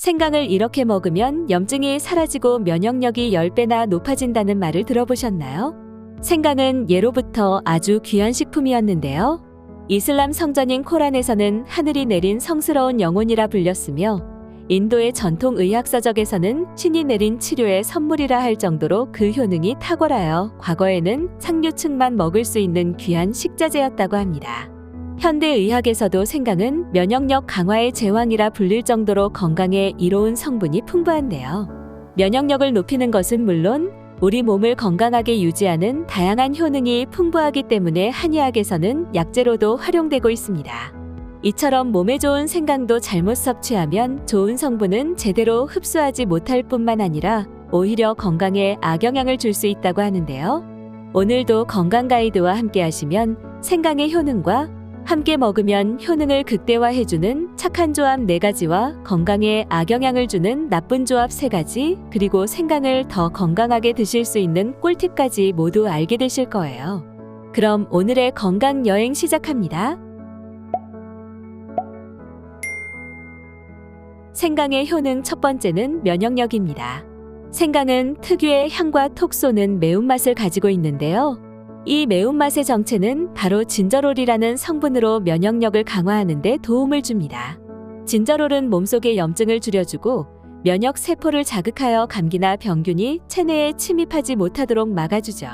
생강을 이렇게 먹으면 염증이 사라지고 면역력이 10배나 높아진다는 말을 들어보셨나요? 생강은 예로부터 아주 귀한 식품이었는데요. 이슬람 성전인 코란에서는 하늘이 내린 성스러운 영혼이라 불렸으며 인도의 전통 의학서적에서는 신이 내린 치료의 선물이라 할 정도로 그 효능이 탁월하여 과거에는 상류층만 먹을 수 있는 귀한 식자재였다고 합니다. 현대의학에서도 생강은 면역력 강화의 제왕이라 불릴 정도로 건강에 이로운 성분이 풍부한데요. 면역력을 높이는 것은 물론 우리 몸을 건강하게 유지하는 다양한 효능이 풍부하기 때문에 한의학에서는 약재로도 활용되고 있습니다. 이처럼 몸에 좋은 생강도 잘못 섭취하면 좋은 성분은 제대로 흡수하지 못할 뿐만 아니라 오히려 건강에 악영향을 줄 수 있다고 하는데요. 오늘도 건강 가이드와 함께 하시면 생강의 효능과 함께 먹으면 효능을 극대화해주는 착한 조합 4가지와 건강에 악영향을 주는 나쁜 조합 3가지, 그리고 생강을 더 건강하게 드실 수 있는 꿀팁까지 모두 알게 되실 거예요. 그럼 오늘의 건강 여행 시작합니다. 생강의 효능 첫 번째는 면역력입니다. 생강은 특유의 향과 톡 쏘는 매운맛을 가지고 있는데요. 이 매운맛의 정체는 바로 진저롤이라는 성분으로 면역력을 강화하는 데 도움을 줍니다. 진저롤은 몸속의 염증을 줄여주고 면역 세포를 자극하여 감기나 병균이 체내에 침입하지 못하도록 막아주죠.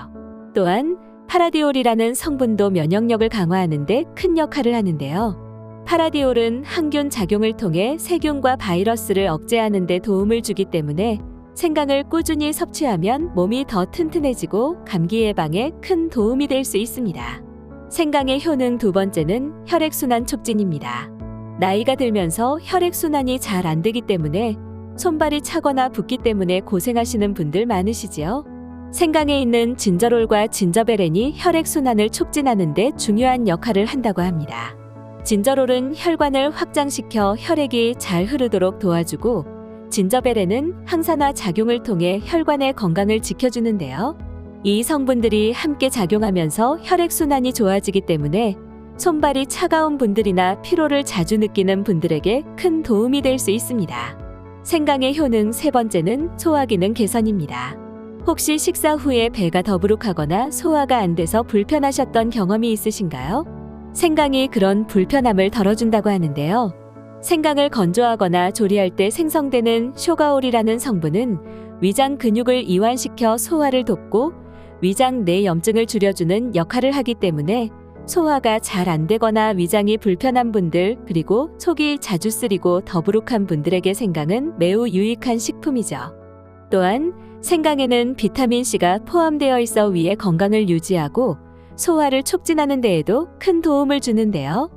또한 파라디올이라는 성분도 면역력을 강화하는 데 큰 역할을 하는데요. 파라디올은 항균 작용을 통해 세균과 바이러스를 억제하는 데 도움을 주기 때문에 생강을 꾸준히 섭취하면 몸이 더 튼튼해지고 감기 예방에 큰 도움이 될 수 있습니다. 생강의 효능 두 번째는 혈액순환 촉진입니다. 나이가 들면서 혈액순환이 잘 안 되기 때문에 손발이 차거나 붓기 때문에 고생하시는 분들 많으시지요? 생강에 있는 진저롤과 진저베렌이 혈액순환을 촉진하는 데 중요한 역할을 한다고 합니다. 진저롤은 혈관을 확장시켜 혈액이 잘 흐르도록 도와주고 진저베렌은 항산화 작용을 통해 혈관의 건강을 지켜주는데요. 이 성분들이 함께 작용하면서 혈액순환이 좋아지기 때문에 손발이 차가운 분들이나 피로를 자주 느끼는 분들에게 큰 도움이 될 수 있습니다. 생강의 효능 세 번째는 소화기능 개선입니다. 혹시 식사 후에 배가 더부룩하거나 소화가 안 돼서 불편하셨던 경험이 있으신가요? 생강이 그런 불편함을 덜어준다고 하는데요. 생강을 건조하거나 조리할 때 생성되는 쇼가올이라는 성분은 위장 근육을 이완시켜 소화를 돕고 위장 내 염증을 줄여주는 역할을 하기 때문에 소화가 잘 안 되거나 위장이 불편한 분들, 그리고 속이 자주 쓰리고 더부룩한 분들에게 생강은 매우 유익한 식품이죠. 또한 생강에는 비타민C가 포함되어 있어 위의 건강을 유지하고 소화를 촉진하는 데에도 큰 도움을 주는데요.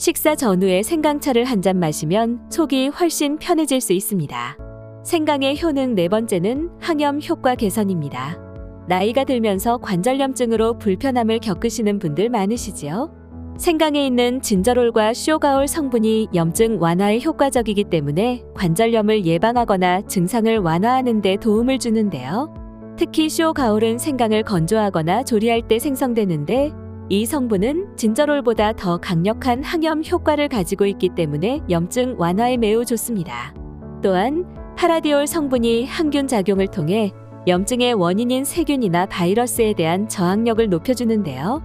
식사 전후에 생강차를 한 잔 마시면 속이 훨씬 편해질 수 있습니다. 생강의 효능 네 번째는 항염 효과 개선입니다. 나이가 들면서 관절염증으로 불편함을 겪으시는 분들 많으시지요? 생강에 있는 진저롤과 쇼가올 성분이 염증 완화에 효과적이기 때문에 관절염을 예방하거나 증상을 완화하는 데 도움을 주는데요. 특히 쇼가올은 생강을 건조하거나 조리할 때 생성되는데 이 성분은 진저롤보다 더 강력한 항염 효과를 가지고 있기 때문에 염증 완화에 매우 좋습니다. 또한 파라디올 성분이 항균 작용을 통해 염증의 원인인 세균이나 바이러스에 대한 저항력을 높여주는데요.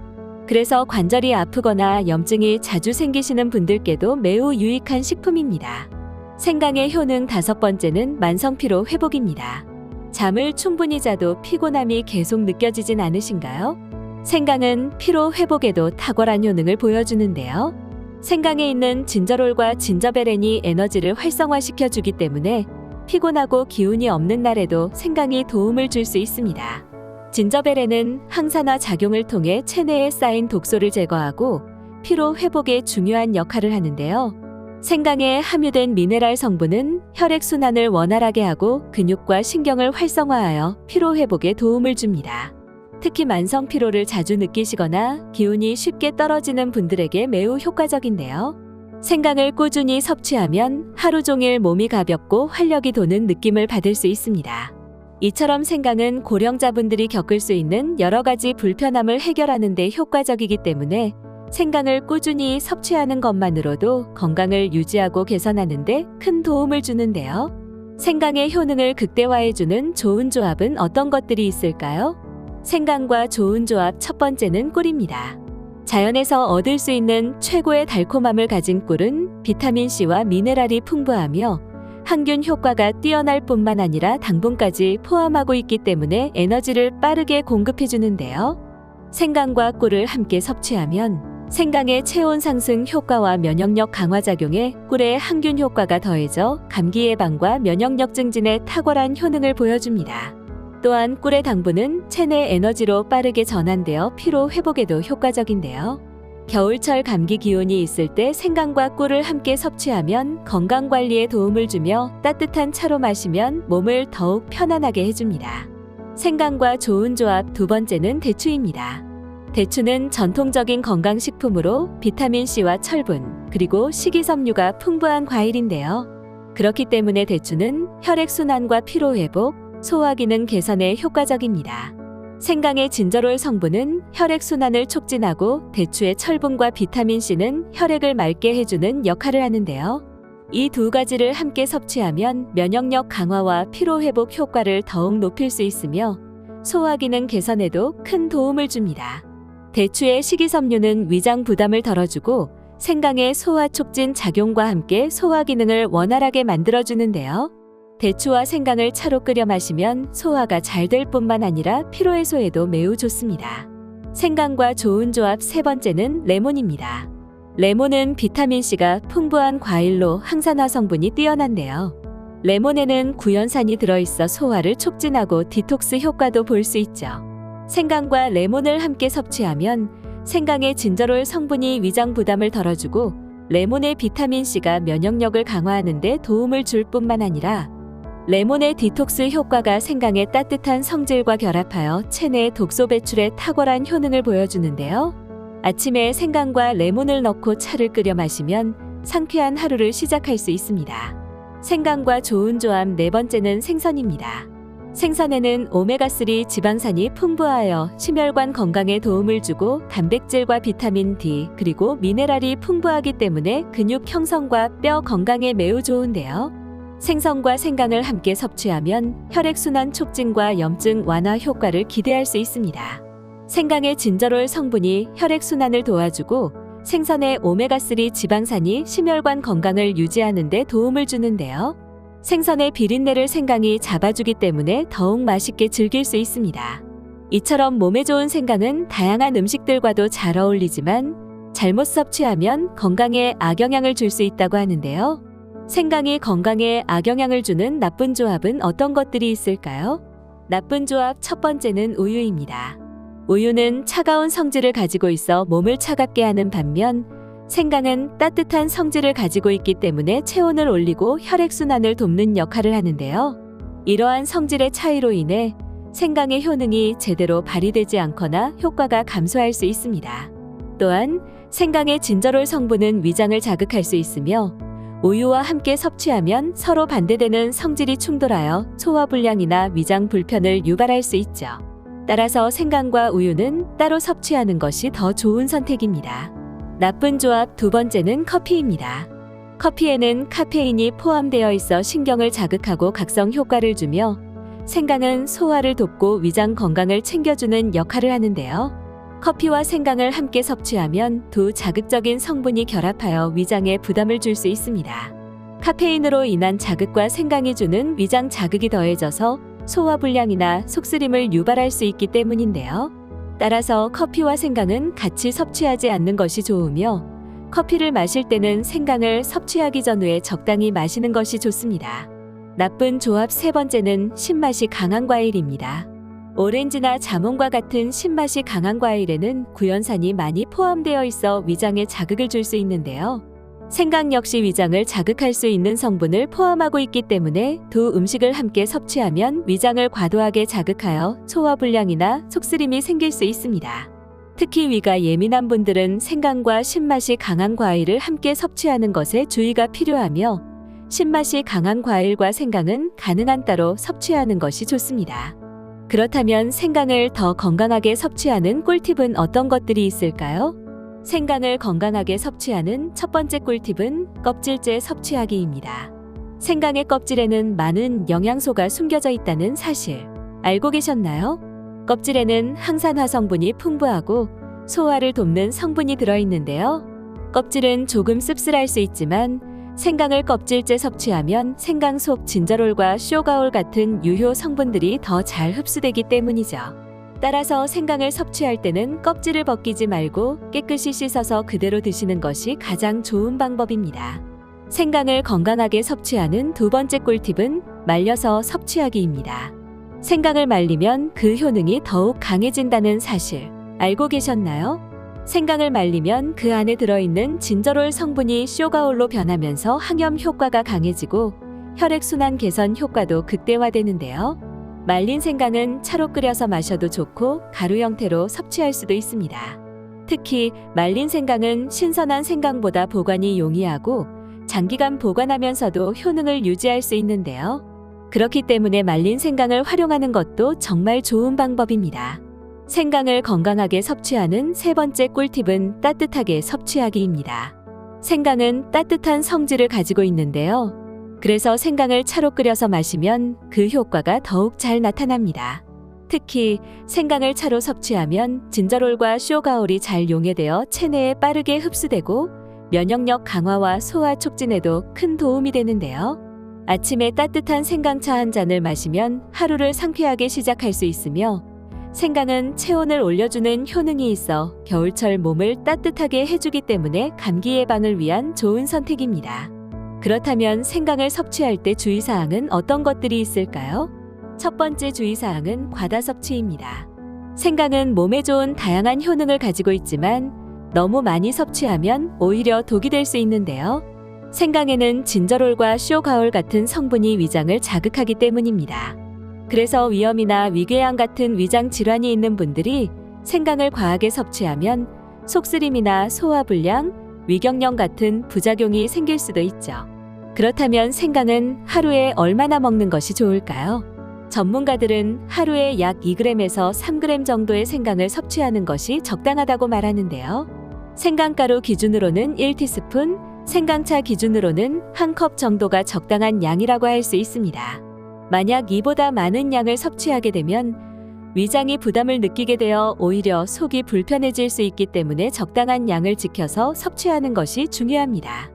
그래서 관절이 아프거나 염증이 자주 생기시는 분들께도 매우 유익한 식품입니다. 생강의 효능 다섯 번째는 만성피로 회복입니다. 잠을 충분히 자도 피곤함이 계속 느껴지진 않으신가요? 생강은 피로 회복에도 탁월한 효능을 보여주는데요. 생강에 있는 진저롤과 진저베렌이 에너지를 활성화시켜 주기 때문에 피곤하고 기운이 없는 날에도 생강이 도움을 줄 수 있습니다. 진저베렌은 항산화 작용을 통해 체내에 쌓인 독소를 제거하고 피로 회복에 중요한 역할을 하는데요. 생강에 함유된 미네랄 성분은 혈액순환을 원활하게 하고 근육과 신경을 활성화하여 피로 회복에 도움을 줍니다. 특히 만성 피로를 자주 느끼시거나 기운이 쉽게 떨어지는 분들에게 매우 효과적인데요. 생강을 꾸준히 섭취하면 하루 종일 몸이 가볍고 활력이 도는 느낌을 받을 수 있습니다. 이처럼 생강은 고령자분들이 겪을 수 있는 여러 가지 불편함을 해결하는 데 효과적이기 때문에 생강을 꾸준히 섭취하는 것만으로도 건강을 유지하고 개선하는 데 큰 도움을 주는데요. 생강의 효능을 극대화해주는 좋은 조합은 어떤 것들이 있을까요? 생강과 좋은 조합 첫 번째는 꿀입니다. 자연에서 얻을 수 있는 최고의 달콤함을 가진 꿀은 비타민C와 미네랄이 풍부하며 항균 효과가 뛰어날 뿐만 아니라 당분까지 포함하고 있기 때문에 에너지를 빠르게 공급해주는데요. 생강과 꿀을 함께 섭취하면 생강의 체온 상승 효과와 면역력 강화 작용에 꿀의 항균 효과가 더해져 감기 예방과 면역력 증진에 탁월한 효능을 보여줍니다. 또한 꿀의 당분은 체내 에너지로 빠르게 전환되어 피로 회복에도 효과적인데요. 겨울철 감기 기운이 있을 때 생강과 꿀을 함께 섭취하면 건강 관리에 도움을 주며 따뜻한 차로 마시면 몸을 더욱 편안하게 해줍니다. 생강과 좋은 조합 두 번째는 대추입니다. 대추는 전통적인 건강식품으로 비타민C와 철분, 그리고 식이섬유가 풍부한 과일인데요. 그렇기 때문에 대추는 혈액순환과 피로회복, 소화기능 개선에 효과적입니다. 생강의 진저롤 성분은 혈액순환을 촉진하고 대추의 철분과 비타민C는 혈액을 맑게 해주는 역할을 하는데요. 이 두 가지를 함께 섭취하면 면역력 강화와 피로회복 효과를 더욱 높일 수 있으며 소화기능 개선에도 큰 도움을 줍니다. 대추의 식이섬유는 위장 부담을 덜어주고 생강의 소화 촉진 작용과 함께 소화기능을 원활하게 만들어주는데요. 대추와 생강을 차로 끓여 마시면 소화가 잘 될 뿐만 아니라 피로해소에도 매우 좋습니다. 생강과 좋은 조합 세 번째는 레몬입니다. 레몬은 비타민C가 풍부한 과일로 항산화 성분이 뛰어난데요. 레몬에는 구연산이 들어있어 소화를 촉진하고 디톡스 효과도 볼 수 있죠. 생강과 레몬을 함께 섭취하면 생강의 진저롤 성분이 위장 부담을 덜어주고 레몬의 비타민C가 면역력을 강화하는 데 도움을 줄 뿐만 아니라 레몬의 디톡스 효과가 생강의 따뜻한 성질과 결합하여 체내 독소 배출에 탁월한 효능을 보여주는데요. 아침에 생강과 레몬을 넣고 차를 끓여 마시면 상쾌한 하루를 시작할 수 있습니다. 생강과 좋은 조합 네 번째는 생선입니다. 생선에는 오메가3 지방산이 풍부하여 심혈관 건강에 도움을 주고 단백질과 비타민 D 그리고 미네랄이 풍부하기 때문에 근육 형성과 뼈 건강에 매우 좋은데요. 생선과 생강을 함께 섭취하면 혈액순환 촉진과 염증 완화 효과를 기대할 수 있습니다. 생강의 진저롤 성분이 혈액순환을 도와주고 생선의 오메가3 지방산이 심혈관 건강을 유지하는 데 도움을 주는데요. 생선의 비린내를 생강이 잡아주기 때문에 더욱 맛있게 즐길 수 있습니다. 이처럼 몸에 좋은 생강은 다양한 음식들과도 잘 어울리지만 잘못 섭취하면 건강에 악영향을 줄 수 있다고 하는데요. 생강이 건강에 악영향을 주는 나쁜 조합은 어떤 것들이 있을까요? 나쁜 조합 첫 번째는 우유입니다. 우유는 차가운 성질을 가지고 있어 몸을 차갑게 하는 반면 생강은 따뜻한 성질을 가지고 있기 때문에 체온을 올리고 혈액순환을 돕는 역할을 하는데요. 이러한 성질의 차이로 인해 생강의 효능이 제대로 발휘되지 않거나 효과가 감소할 수 있습니다. 또한 생강의 진저롤 성분은 위장을 자극할 수 있으며 우유와 함께 섭취하면 서로 반대되는 성질이 충돌하여 소화불량이나 위장 불편을 유발할 수 있죠. 따라서 생강과 우유는 따로 섭취하는 것이 더 좋은 선택입니다. 나쁜 조합 두 번째는 커피입니다. 커피에는 카페인이 포함되어 있어 신경을 자극하고 각성 효과를 주며 생강은 소화를 돕고 위장 건강을 챙겨주는 역할을 하는데요. 커피와 생강을 함께 섭취하면 두 자극적인 성분이 결합하여 위장에 부담을 줄 수 있습니다. 카페인으로 인한 자극과 생강이 주는 위장 자극이 더해져서 소화불량이나 속쓰림을 유발할 수 있기 때문인데요. 따라서 커피와 생강은 같이 섭취하지 않는 것이 좋으며 커피를 마실 때는 생강을 섭취하기 전후에 적당히 마시는 것이 좋습니다. 나쁜 조합 세 번째는 신맛이 강한 과일입니다. 오렌지나 자몽과 같은 신맛이 강한 과일에는 구연산이 많이 포함되어 있어 위장에 자극을 줄 수 있는데요. 생강 역시 위장을 자극할 수 있는 성분을 포함하고 있기 때문에 두 음식을 함께 섭취하면 위장을 과도하게 자극하여 소화불량이나 속쓰림이 생길 수 있습니다. 특히 위가 예민한 분들은 생강과 신맛이 강한 과일을 함께 섭취하는 것에 주의가 필요하며 신맛이 강한 과일과 생강은 가능한 따로 섭취하는 것이 좋습니다. 그렇다면 생강을 더 건강하게 섭취하는 꿀팁은 어떤 것들이 있을까요? 생강을 건강하게 섭취하는 첫 번째 꿀팁은 껍질째 섭취하기입니다. 생강의 껍질에는 많은 영양소가 숨겨져 있다는 사실 알고 계셨나요? 껍질에는 항산화 성분이 풍부하고 소화를 돕는 성분이 들어있는데요. 껍질은 조금 씁쓸할 수 있지만 생강을 껍질째 섭취하면 생강 속 진저롤과 쇼가올 같은 유효 성분들이 더 잘 흡수되기 때문이죠. 따라서 생강을 섭취할 때는 껍질을 벗기지 말고 깨끗이 씻어서 그대로 드시는 것이 가장 좋은 방법입니다. 생강을 건강하게 섭취하는 두 번째 꿀팁은 말려서 섭취하기입니다. 생강을 말리면 그 효능이 더욱 강해진다는 사실 알고 계셨나요? 생강을 말리면 그 안에 들어있는 진저롤 성분이 쇼가올로 변하면서 항염 효과가 강해지고 혈액순환 개선 효과도 극대화되는데요. 말린 생강은 차로 끓여서 마셔도 좋고 가루 형태로 섭취할 수도 있습니다. 특히 말린 생강은 신선한 생강보다 보관이 용이하고 장기간 보관하면서도 효능을 유지할 수 있는데요. 그렇기 때문에 말린 생강을 활용하는 것도 정말 좋은 방법입니다. 생강을 건강하게 섭취하는 세 번째 꿀팁은 따뜻하게 섭취하기입니다. 생강은 따뜻한 성질을 가지고 있는데요. 그래서 생강을 차로 끓여서 마시면 그 효과가 더욱 잘 나타납니다. 특히 생강을 차로 섭취하면 진저롤과 쇼가올이 잘 용해되어 체내에 빠르게 흡수되고 면역력 강화와 소화 촉진에도 큰 도움이 되는데요. 아침에 따뜻한 생강차 한 잔을 마시면 하루를 상쾌하게 시작할 수 있으며 생강은 체온을 올려주는 효능이 있어 겨울철 몸을 따뜻하게 해주기 때문에 감기 예방을 위한 좋은 선택입니다. 그렇다면 생강을 섭취할 때 주의사항은 어떤 것들이 있을까요? 첫 번째 주의사항은 과다 섭취입니다. 생강은 몸에 좋은 다양한 효능을 가지고 있지만 너무 많이 섭취하면 오히려 독이 될 수 있는데요. 생강에는 진저롤과 쇼가올 같은 성분이 위장을 자극하기 때문입니다. 그래서 위염이나 위궤양 같은 위장 질환이 있는 분들이 생강을 과하게 섭취하면 속쓰림이나 소화불량, 위경련 같은 부작용이 생길 수도 있죠. 그렇다면 생강은 하루에 얼마나 먹는 것이 좋을까요? 전문가들은 하루에 약 2g에서 3g 정도의 생강을 섭취하는 것이 적당하다고 말하는데요. 생강가루 기준으로는 1티스푼, 생강차 기준으로는 1컵 정도가 적당한 양이라고 할 수 있습니다. 만약 이보다 많은 양을 섭취하게 되면 위장이 부담을 느끼게 되어 오히려 속이 불편해질 수 있기 때문에 적당한 양을 지켜서 섭취하는 것이 중요합니다.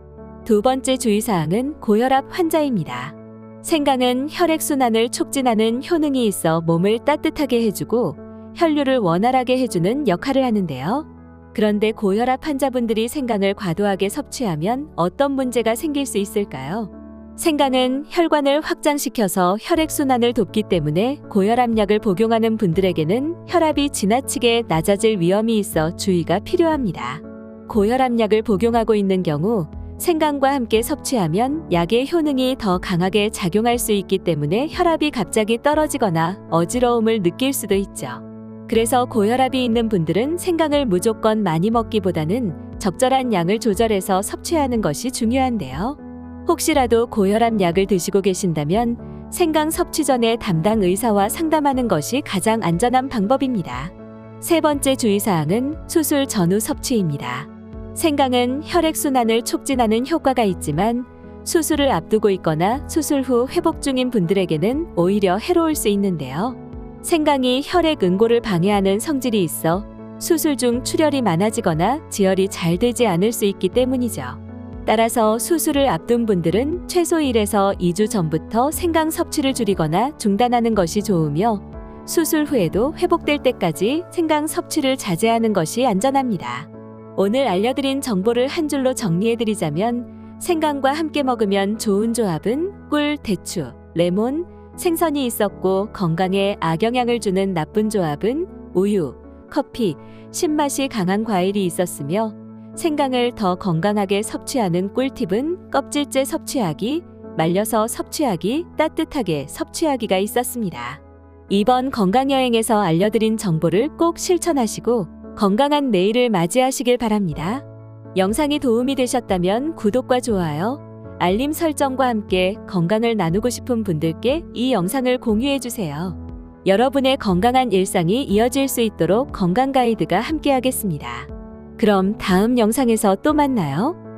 두 번째 주의사항은 고혈압 환자입니다. 생강은 혈액순환을 촉진하는 효능이 있어 몸을 따뜻하게 해주고 혈류를 원활하게 해주는 역할을 하는데요. 그런데 고혈압 환자분들이 생강을 과도하게 섭취하면 어떤 문제가 생길 수 있을까요? 생강은 혈관을 확장시켜서 혈액순환을 돕기 때문에 고혈압약을 복용하는 분들에게는 혈압이 지나치게 낮아질 위험이 있어 주의가 필요합니다. 고혈압약을 복용하고 있는 경우 생강과 함께 섭취하면 약의 효능이 더 강하게 작용할 수 있기 때문에 혈압이 갑자기 떨어지거나 어지러움을 느낄 수도 있죠. 그래서 고혈압이 있는 분들은 생강을 무조건 많이 먹기보다는 적절한 양을 조절해서 섭취하는 것이 중요한데요. 혹시라도 고혈압 약을 드시고 계신다면 생강 섭취 전에 담당 의사와 상담하는 것이 가장 안전한 방법입니다. 세 번째 주의사항은 수술 전후 섭취입니다. 생강은 혈액순환을 촉진하는 효과가 있지만 수술을 앞두고 있거나 수술 후 회복 중인 분들에게는 오히려 해로울 수 있는데요. 생강이 혈액 응고를 방해하는 성질이 있어 수술 중 출혈이 많아지거나 지혈이 잘 되지 않을 수 있기 때문이죠. 따라서 수술을 앞둔 분들은 최소 1에서 2주 전부터 생강 섭취를 줄이거나 중단하는 것이 좋으며 수술 후에도 회복될 때까지 생강 섭취를 자제하는 것이 안전합니다. 오늘 알려드린 정보를 한 줄로 정리해드리자면 생강과 함께 먹으면 좋은 조합은 꿀, 대추, 레몬, 생선이 있었고 건강에 악영향을 주는 나쁜 조합은 우유, 커피, 신맛이 강한 과일이 있었으며 생강을 더 건강하게 섭취하는 꿀팁은 껍질째 섭취하기, 말려서 섭취하기, 따뜻하게 섭취하기가 있었습니다. 이번 건강여행에서 알려드린 정보를 꼭 실천하시고 건강한 내일을 맞이하시길 바랍니다. 영상이 도움이 되셨다면 구독과 좋아요, 알림 설정과 함께 건강을 나누고 싶은 분들께 이 영상을 공유해주세요. 여러분의 건강한 일상이 이어질 수 있도록 건강 가이드가 함께하겠습니다. 그럼 다음 영상에서 또 만나요.